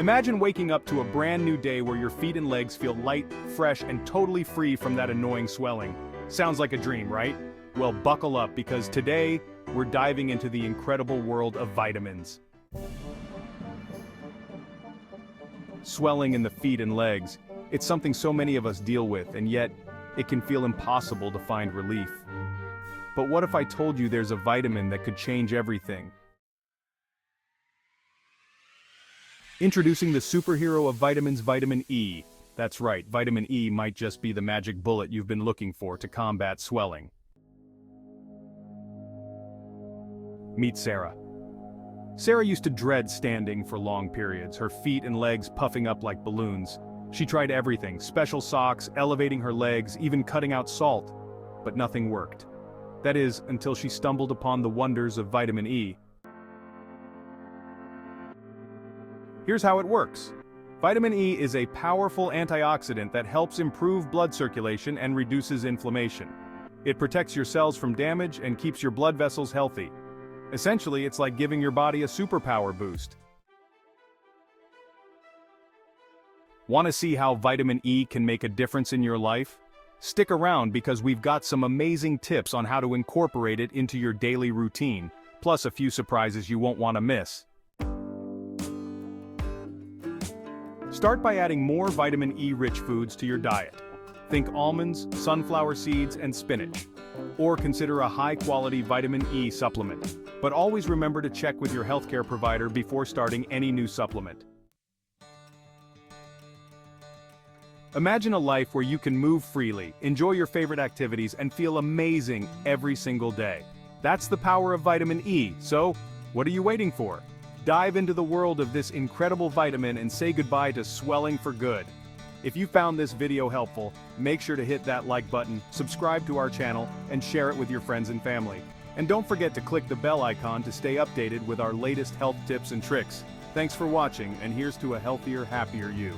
Imagine waking up to a brand new day where your feet and legs feel light, fresh, and totally free from that annoying swelling. Sounds like a dream, right? Well, buckle up because today, we're diving into the incredible world of vitamins. Swelling in the feet and legs. It's something so many of us deal with, and yet, it can feel impossible to find relief. But what if I told you there's a vitamin that could change everything? Introducing the superhero of vitamins, vitamin E. That's right, vitamin E might just be the magic bullet you've been looking for to combat swelling. Meet Sarah. Sarah used to dread standing for long periods, her feet and legs puffing up like balloons. She tried everything, special socks, elevating her legs, even cutting out salt. But nothing worked. That is, until she stumbled upon the wonders of vitamin E. Here's how it works. Vitamin E is a powerful antioxidant that helps improve blood circulation and reduces inflammation. It protects your cells from damage and keeps your blood vessels healthy. Essentially, it's like giving your body a superpower boost. Want to see how vitamin E can make a difference in your life? Stick around because we've got some amazing tips on how to incorporate it into your daily routine, plus a few surprises you won't want to miss. Start by adding more vitamin E-rich foods to your diet. Think almonds, sunflower seeds, and spinach. Or consider a high-quality vitamin E supplement. But always remember to check with your healthcare provider before starting any new supplement. Imagine a life where you can move freely, enjoy your favorite activities, and feel amazing every single day. That's the power of vitamin E, so what are you waiting for? Dive into the world of this incredible vitamin and say goodbye to swelling for good. If you found this video helpful, make sure to hit that like button, subscribe to our channel, and share it with your friends and family. And don't forget to click the bell icon to stay updated with our latest health tips and tricks. Thanks for watching, and here's to a healthier, happier you.